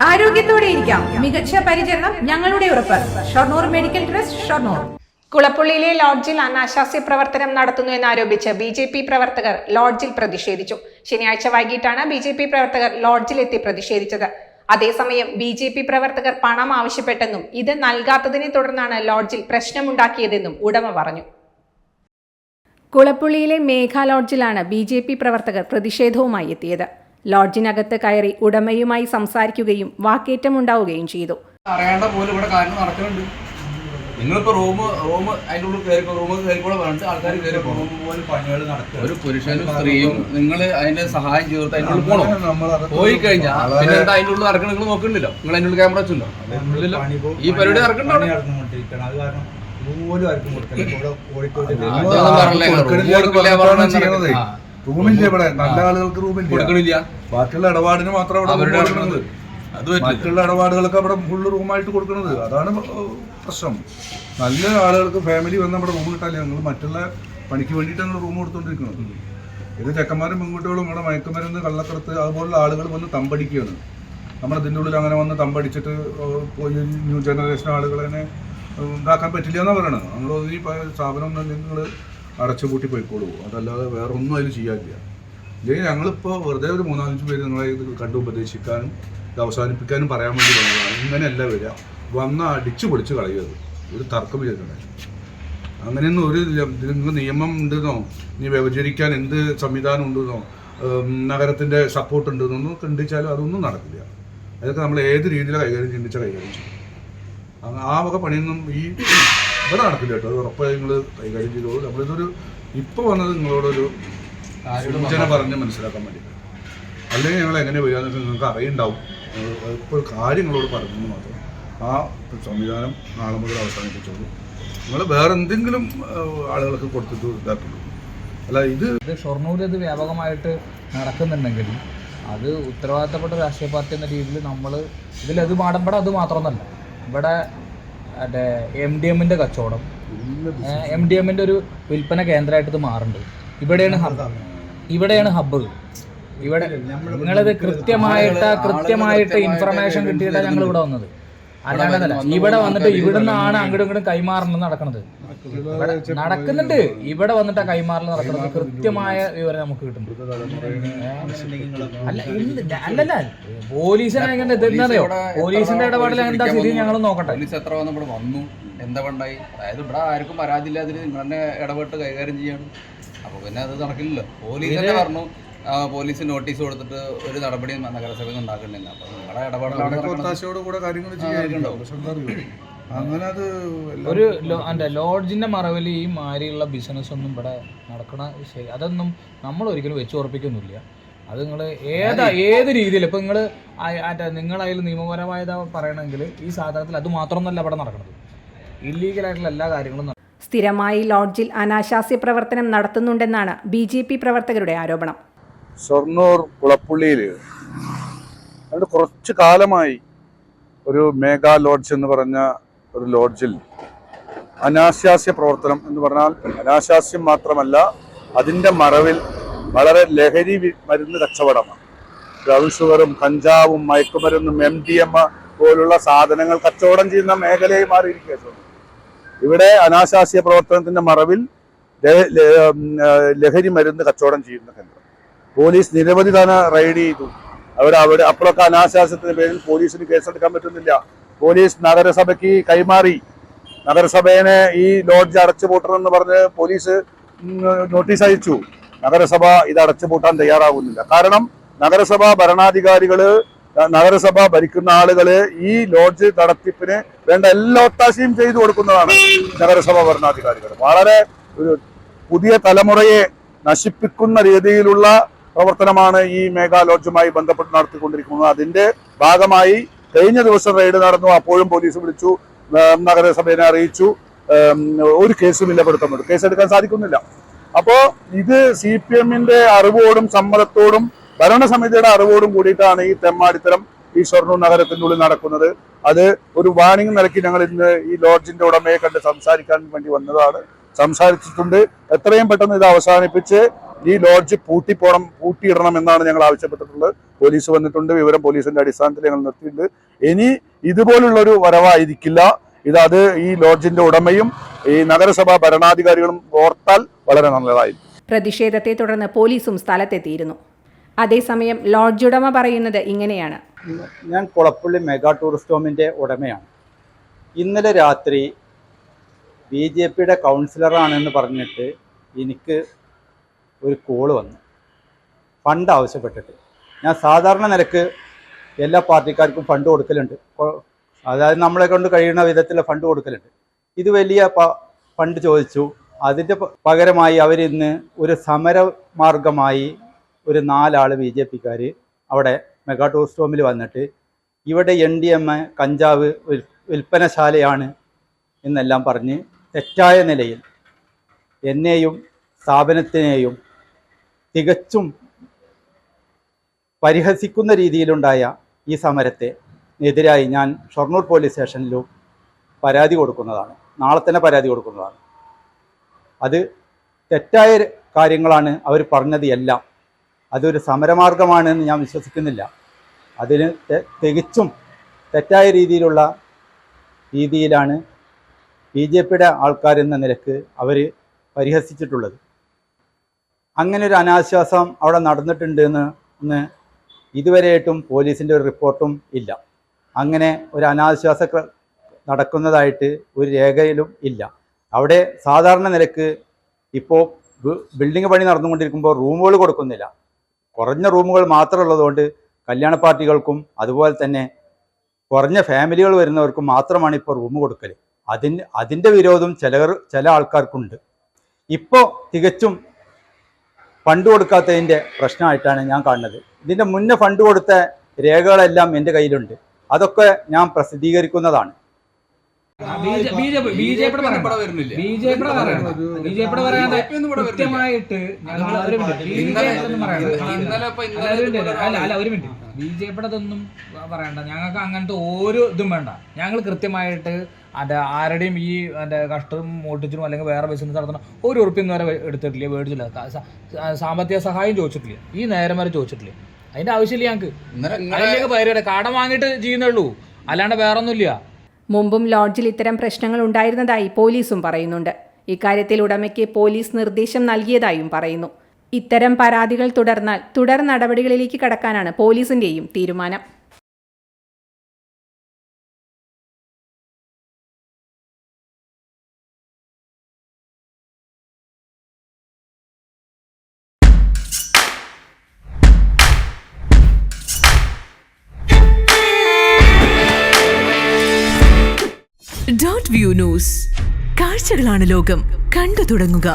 ആരോഗ്യത്തോടെ ഇരിക്കാം. മികച്ച പരിചരണം ഞങ്ങളുടെ ഉറപ്പ്. Shoranur medical trust, Shoranur. കുളപ്പുള്ളിയിലെ ലോഡ്ജിൽ അനാശാസ്യ പ്രവർത്തനം നടത്തുന്നു എന്നാരോപിച്ച് BJP പ്രവർത്തകർ ലോഡ്ജിൽ പ്രതിഷേധിച്ചു. ശനിയാഴ്ച വൈകിട്ടാണ് BJP പ്രവർത്തകർ ലോഡ്ജിലെത്തി പ്രതിഷേധിച്ചത്. അതേസമയം BJP പ്രവർത്തകർ പണം ആവശ്യപ്പെട്ടെന്നും ഇത് നൽകാത്തതിനെ തുടർന്നാണ് ലോഡ്ജിൽ പ്രശ്നമുണ്ടാക്കിയതെന്നും ഉടമ പറഞ്ഞു. കുളപ്പുള്ളിയിലെ മേഘ ലോഡ്ജിലാണ് BJP പ്രവർത്തകർ പ്രതിഷേധവുമായി എത്തിയത്. ലോഡ്ജിനകത്ത് കയറി ഉടമയുമായി സംസാരിക്കുകയും വാക്കേറ്റമുണ്ടാവുകയും ചെയ്തു. അറിയാണ്ട പോലെ ഇവിടെ കാര്യം നടക്കുന്നുണ്ട്. നിങ്ങളിപ്പോ റൂം അതിൻ്റെ ഉള്ളിൽ കയറിക്കൂടെ പറഞ്ഞിട്ട് ആൾക്കാർ കയറി പോകും. ഒരു പുരുഷനും സ്ത്രീയും നിങ്ങൾ അതിന്റെ സഹായം ചെയ്തിട്ട് അതിൻ്റെ ഉള്ളിൽ പോകണം. പോയി കഴിഞ്ഞാൽ പിന്നെ എന്താ അതിൻ്റെ ഉള്ളിൽ നടക്കണം നിങ്ങൾ നോക്കണ്ടല്ലോ. നിങ്ങൾ അതിൻ്റെ ഉള്ളിൽ ക്യാമറ വെച്ചല്ലോ. ഈ പരിപാടി നടക്കണ്ടോ? റൂമില്ല ഇവിടെ, നല്ല ആളുകൾക്ക് റൂമില്ല. ബാക്കിയുള്ള ഇടപാടിന് മാത്രം അവിടെ കൊടുക്കുന്നത്. മറ്റുള്ള ഇടപാടുകളൊക്കെ അവിടെ ഫുള്ള് റൂമായിട്ട് കൊടുക്കുന്നത്. അതാണ് പ്രശ്നം. നല്ല ആളുകൾക്ക് ഫാമിലി വന്ന് നമ്മുടെ റൂം കിട്ടാല്ലേ. ഞങ്ങൾ മറ്റുള്ള പണിക്ക് വേണ്ടിയിട്ടാണ് റൂം കൊടുത്തോണ്ടിരിക്കുന്നത്. ഇത് ചെക്കന്മാരും പെൺകുട്ടികളും ഇവിടെ മയക്കുമരുന്ന്, കള്ളക്കടത്ത് അതുപോലുള്ള ആളുകൾ വന്ന് തമ്പടിക്കുകയാണ്. നമ്മളിതിൻ്റെ ഉള്ളിൽ അങ്ങനെ വന്ന് തമ്പടിച്ചിട്ട് ന്യൂ ജനറേഷൻ ആളുകളെ ഇതാക്കാൻ പറ്റില്ല എന്നാണ് പറയണത്. നമ്മൾ ഈ സ്ഥാപനം നിങ്ങൾ അടച്ചുപൂട്ടി പോയിക്കോളൂ, അതല്ലാതെ വേറെ ഒന്നും അതിൽ ചെയ്യാനില്ല. ഇല്ലെങ്കിൽ ഞങ്ങളിപ്പോൾ വെറുതെ ഒരു 3-4 പേര് നിങ്ങളെ ഇത് കണ്ടു ഉപദേശിക്കാനും ഇത് അവസാനിപ്പിക്കാനും പറയാൻ വേണ്ടി വന്നതാണ്. ഇങ്ങനെയല്ല വരിക, വന്ന് അടിച്ചു പൊളിച്ച് കളയുന്നത്. ഒരു തർക്കം ചെയ്തിട്ടുണ്ടായി. അങ്ങനെയൊന്നും ഒരു നിങ്ങൾ നിയമം ഉണ്ടെന്നോ, ഇനി വ്യവചരിക്കാൻ എന്ത് സംവിധാനം ഉണ്ടെന്നോ, നഗരത്തിൻ്റെ സപ്പോർട്ട് ഉണ്ടെന്നൊന്നും കണ്ടിച്ചാലും അതൊന്നും നടക്കില്ല. അതൊക്കെ നമ്മൾ ഏത് രീതിയിലാണ് കൈകാര്യം ചിന്തിച്ചാൽ കൈകാര്യം ചെയ്യും. ആ വക പണിയൊന്നും ഇവിടെ നടക്കില്ല കേട്ടോ. അത് ഉറപ്പായി നിങ്ങൾ കൈകാര്യം ചെയ്തോളൂ. നമ്മളിതൊരു ഇപ്പോൾ വന്നത് നിങ്ങളോടൊരു സൂചന പറഞ്ഞ് മനസ്സിലാക്കാൻ വേണ്ടിയിട്ട്. അല്ലെങ്കിൽ ഞങ്ങൾ എങ്ങനെ വരികയെന്നൊക്കെ നിങ്ങൾക്ക് അറിയുണ്ടാവും. ഇപ്പോൾ കാര്യങ്ങളോട് പറഞ്ഞു മാത്രം. ആ സംവിധാനം നാളെ മുതൽ അവസാനിപ്പിച്ചോളൂ. നിങ്ങൾ വേറെ എന്തെങ്കിലും ആളുകൾക്ക് കൊടുത്തിട്ട് ഇതാക്കുള്ളൂ. അല്ല, ഇത് ഷൊർണൂർ ഇത് വ്യാപകമായിട്ട് നടക്കുന്നുണ്ടെങ്കിൽ അത് ഉത്തരവാദിത്തപ്പെട്ട രാഷ്ട്രീയ പാർട്ടി എന്ന രീതിയിൽ നമ്മൾ ഇതിലത് മാടമ്പട അത് മാത്രമൊന്നല്ല. ഇവിടെ മറ്റേ MDMൻ്റെ കച്ചവടം, MDMൻ്റെ ഒരു വിൽപ്പന കേന്ദ്രമായിട്ട് ഇത് മാറുന്നുണ്ട്. ഇവിടെയാണ് ഹബ്ബ്. ഇവിടെ നിങ്ങളിത് കൃത്യമായിട്ട് ഇൻഫർമേഷൻ കിട്ടിയിട്ടാണ് ഞങ്ങൾ ഇവിടെ വന്നത്. അല്ലാണ്ടല്ല ഇവിടെ വന്നിട്ട് ഇവിടുന്നാണ് അങ്ങോട്ടും ഇങ്ങോട്ടും കൈമാറൽ നടക്കുന്നത്. നടക്കുന്നുണ്ട്. ഇവിടെ വന്നിട്ടാ കൈമാറൽ നടക്കുന്നത്. കൃത്യമായ വിവരം നമുക്ക് കിട്ടുന്നുണ്ട്. അല്ലല്ല പോലീസിനെ എങ്ങനെയോ പോലീസിന്റെ ഇടപാടിൽ എന്താ സ്ഥിതി ഞങ്ങൾ നോക്കട്ടെ. പോലീസ് എത്ര ഇവിടെ വന്നു, എന്താ ഉണ്ടായി? അതായത് ഇവിടെ ആർക്കും പരാതിയില്ല, അതിന് നിങ്ങൾ തന്നെ ഇടപെട്ട് കൈകാര്യം ചെയ്യണം. അപ്പൊ പിന്നെ അത് നടക്കില്ലല്ലോ. പോലീസ് തന്നെ പറഞ്ഞു, പോലീസ് നോട്ടീസ് കൊടുത്തിട്ട് ഒരു നടപടി നഗരസഭയിൽ ഉണ്ടാക്കുന്നില്ല. അപ്പൊ നിങ്ങളുടെ ഇടപാടോടുകൂടെ കാര്യങ്ങൾ ചെയ്യാറുണ്ടോ? അങ്ങനെ അത് ഒരു ലോഡ്ജിന്റെ മറവിൽ ഈ മാതിരിയുള്ള ബിസിനസ് ഒന്നും ഇവിടെ നടക്കണ ശരി, അതൊന്നും നമ്മൾ ഒരിക്കലും വെച്ച് ഉറപ്പിക്കുന്നില്ല. അത് നിങ്ങൾ ഏത് രീതിയിൽ ഇപ്പം നിങ്ങളതിൽ നിയമപരമായത് പറയണമെങ്കിൽ ഈ സാധനത്തിൽ അത് മാത്രമൊന്നല്ല ഇവിടെ നടക്കുന്നത്. ഇല്ലീഗലായിട്ടുള്ള എല്ലാ കാര്യങ്ങളും സ്ഥിരമായി ലോഡ്ജിൽ അനാശാസ്യ പ്രവർത്തനം നടത്തുന്നുണ്ടെന്നാണ് BJP പ്രവർത്തകരുടെ ആരോപണം. ഷൊർണൂർ കുളപ്പുള്ളിയിൽ അവിടെ കുറച്ച് കാലമായി ഒരു മേഘ ലോഡ്ജ് എന്ന് പറഞ്ഞ ഒരു ലോഡ്ജിൽ അനാശാസ്യ പ്രവർത്തനം എന്ന് പറഞ്ഞാൽ അനാശാസ്യം മാത്രമല്ല, അതിൻ്റെ മറവിൽ വളരെ ലഹരി മരുന്ന് കച്ചവടമാണ്. ബ്രൗൺ ഷുഗറും കഞ്ചാവും മയക്കുമരുന്നും MDM പോലുള്ള സാധനങ്ങൾ കച്ചവടം ചെയ്യുന്ന മേഖലയായി മാറിയിരിക്കുകയാണ്. ഇവിടെ അനാശാസ്യ പ്രവർത്തനത്തിന്റെ മറവിൽ ലഹരി മരുന്ന് കച്ചവടം ചെയ്യുന്ന കേന്ദ്രം. പോലീസ് നിരവധി തവണ റെയ്ഡ് ചെയ്തു. അവിടെ അപ്പോഴൊക്കെ അനാശാസ്യത്തിന്റെ പേരിൽ പോലീസിന് കേസെടുക്കാൻ പറ്റുന്നില്ല. പോലീസ് നഗരസഭയ്ക്ക് കൈമാറി. നഗരസഭയെ ഈ ലോഡ്ജ് അടച്ചുപൂട്ടണമെന്ന് പറഞ്ഞ് പോലീസ് നോട്ടീസ് അയച്ചു. നഗരസഭ ഇത് അടച്ചുപൂട്ടാൻ തയ്യാറാകുന്നില്ല. കാരണം നഗരസഭ ഭരണാധികാരികള്, നഗരസഭ ഭരിക്കുന്ന ആളുകള് ഈ ലോഡ്ജ് നടത്തിപ്പിന് വേണ്ട എല്ലാ ഒത്താശയും ചെയ്തു കൊടുക്കുന്നതാണ് നഗരസഭ ഭരണാധികാരികൾ. വളരെ ഒരു പുതിയ തലമുറയെ നശിപ്പിക്കുന്ന രീതിയിലുള്ള പ്രവർത്തനമാണ് ഈ മേഘ ലോഡ്ജുമായി ബന്ധപ്പെട്ട് നടത്തിക്കൊണ്ടിരിക്കുന്നത്. അതിന്റെ ഭാഗമായി കഴിഞ്ഞ ദിവസം റെയ്ഡ് നടന്നു. അപ്പോഴും പോലീസ് വിളിച്ചു, നഗരസഭയെ അറിയിച്ചു. ഒരു കേസും ഇല്ലപ്പെടുത്തുന്നുണ്ട്. കേസെടുക്കാൻ സാധിക്കുന്നില്ല. അപ്പോ ഇത് CPMന്റെ അറിവോടും സമ്മതത്തോടും ഭരണസമിതിയുടെ അറിവോടും കൂടിയിട്ടാണ് ഈ തെമ്മാടിത്തരം ഈ ഷൊർണൂർ നഗരത്തിൻ്റെ ഉള്ളിൽ നടക്കുന്നത്. അത് ഒരു വാണിംഗ് നിലയ്ക്ക് ഞങ്ങൾ ഇന്ന് ഈ ലോഡ്ജിന്റെ ഉടമയെ കണ്ട് സംസാരിക്കാൻ വേണ്ടി വന്നതാണ്. സംസാരിച്ചിട്ടുണ്ട്. എത്രയും പെട്ടെന്ന് ഇത് അവസാനിപ്പിച്ച് ഈ ലോഡ്ജ് പൂട്ടിയിടണം എന്നാണ് ഞങ്ങൾ ആവശ്യപ്പെട്ടിട്ടുള്ളത്. പോലീസ് വന്നിട്ടുണ്ട്, വിവരം പോലീസിന്റെ അടിസ്ഥാനത്തിൽ ഞങ്ങൾ നിർത്തിയിട്ടുണ്ട്. ഇനി ഇതുപോലുള്ളൊരു വരവായിരിക്കില്ല അത് ഈ ലോഡ്ജിന്റെ ഉടമയും ഈ നഗരസഭാ ഭരണാധികാരികളും ഓർത്താൽ വളരെ നല്ലതായിരിക്കും. പ്രതിഷേധത്തെ തുടർന്ന് പോലീസും സ്ഥലത്തെത്തിയിരുന്നു. അതേസമയം ലോഡ്ജ് ഉടമ പറയുന്നത് ഇങ്ങനെയാണ്. ഞാൻ കുളപ്പള്ളി മെഗാ ടൂറിസ്റ്റ് ഹോമിൻ്റെ ഉടമയാണ്. ഇന്നലെ രാത്രി BJPയുടെ കൗൺസിലറാണെന്ന് പറഞ്ഞിട്ട് എനിക്ക് ഒരു കോള് വന്നു, ഫണ്ട് ആവശ്യപ്പെട്ടിട്ട്. ഞാൻ സാധാരണ നിലക്ക് എല്ലാ പാർട്ടിക്കാർക്കും ഫണ്ട് കൊടുക്കലുണ്ട്, അതായത് നമ്മളെ കൊണ്ട് കഴിയുന്ന വിധത്തിലുള്ള ഫണ്ട് കൊടുക്കലുണ്ട്. ഇത് വലിയ ഫണ്ട് ചോദിച്ചു. അതിൻ്റെ പകരമായി അവരിന്ന് ഒരു സമരമാർഗമായി ഒരു 4 ആൾ BJPക്കാർ അവിടെ മെഗാ ടൂറിസ്റ്റ് ഹോമിൽ വന്നിട്ട് ഇവിടെ NDMA കഞ്ചാവ് വിൽപ്പനശാലയാണ് എന്നെല്ലാം പറഞ്ഞ് തെറ്റായ നിലയിൽ എന്നെയും സ്ഥാപനത്തിനെയും തികച്ചും പരിഹസിക്കുന്ന രീതിയിലുണ്ടായ ഈ സമരത്തെ എതിരായി ഞാൻ ഷൊർണൂർ പോലീസ് സ്റ്റേഷനിലും പരാതി കൊടുക്കുന്നതാണ്. നാളെ തന്നെ പരാതി കൊടുക്കുന്നതാണ്. അത് തെറ്റായ കാര്യങ്ങളാണ് അവർ പറഞ്ഞത് എല്ലാം. അതൊരു സമരമാർഗമാണെന്ന് ഞാൻ വിശ്വസിക്കുന്നില്ല. അതിന് തികച്ചും തെറ്റായ രീതിയിലാണ് BJPയുടെ ആൾക്കാരെന്ന നിലക്ക് അവർ പരിഹസിച്ചിട്ടുള്ളത്. അങ്ങനെ ഒരു അനാശ്വാസം അവിടെ നടന്നിട്ടുണ്ട് എന്ന് ഇതുവരെയായിട്ടും പോലീസിൻ്റെ ഒരു റിപ്പോർട്ടും ഇല്ല. അങ്ങനെ ഒരു അനാശ്വാസം നടക്കുന്നതായിട്ട് ഒരു രേഖയിലും ഇല്ല. അവിടെ സാധാരണ നിലക്ക് ഇപ്പോൾ ബിൽഡിംഗ് പണി നടന്നുകൊണ്ടിരിക്കുമ്പോൾ റൂമുകൾ കൊടുക്കുന്നില്ല. കുറഞ്ഞ റൂമുകൾ മാത്രമുള്ളതുകൊണ്ട് കല്യാണ പാർട്ടികൾക്കും അതുപോലെ തന്നെ കുറഞ്ഞ ഫാമിലികൾ വരുന്നവർക്കും മാത്രമാണ് ഇപ്പോൾ റൂം കൊടുക്കൽ. അതിൻ്റെ വിരോധം ചില ആൾക്കാർക്കുണ്ട്. ഇപ്പോൾ തികച്ചും ഫണ്ട് കൊടുക്കാത്തതിൻ്റെ പ്രശ്നമായിട്ടാണ് ഞാൻ കാണുന്നത്. ഇതിൻ്റെ മുന്നേ ഫണ്ട് കൊടുത്ത രേഖകളെല്ലാം എൻ്റെ കയ്യിലുണ്ട്. അതൊക്കെ ഞാൻ പ്രസിദ്ധീകരിക്കുന്നതാണ്. കൃത്യമായിട്ട് BJPയുടെതൊന്നും പറയണ്ട, ഞങ്ങൾക്ക് അങ്ങനത്തെ ഒരു ഇതും വേണ്ട. ഞങ്ങൾ കൃത്യമായിട്ട് ആരുടെയും ഈ കഷ്ടവും മോട്ടിച്ചിനും അല്ലെങ്കിൽ വേറെ ബിസിനസ് നടത്തണം ഒരു ഉറുപ്പിന്ന് വരെ എടുത്തിട്ടില്ല, മേടിച്ചില്ല, സാമ്പത്തിക സഹായം ചോദിച്ചിട്ടില്ല, ഈ നേരം വരെ ചോദിച്ചിട്ടില്ല. അതിന്റെ ആവശ്യമില്ല ഞങ്ങൾക്ക്. അതിലേക്ക് പകരം കടം വാങ്ങിയിട്ട് ചെയ്യുന്നുള്ളൂ, അല്ലാണ്ട് വേറെ ഒന്നുമില്ല. മുമ്പും ലോഡ്ജിൽ ഇത്തരം പ്രശ്നങ്ങൾ ഉണ്ടായിരുന്നതായി പോലീസും പറയുന്നുണ്ട്. ഇക്കാര്യത്തിൽ ഉടമയ്ക്ക് പോലീസ് നിർദ്ദേശം നൽകിയതായും പറയുന്നു. ഇത്തരം പരാതികൾ തുടർന്നാൽ തുടർ നടപടികളിലേക്ക് കടക്കാനാണ് പോലീസിന്റെയും തീരുമാനം. Dot view news. കാഴ്ചകളാണ് ലോകം, കണ്ടു തുടങ്ങുക.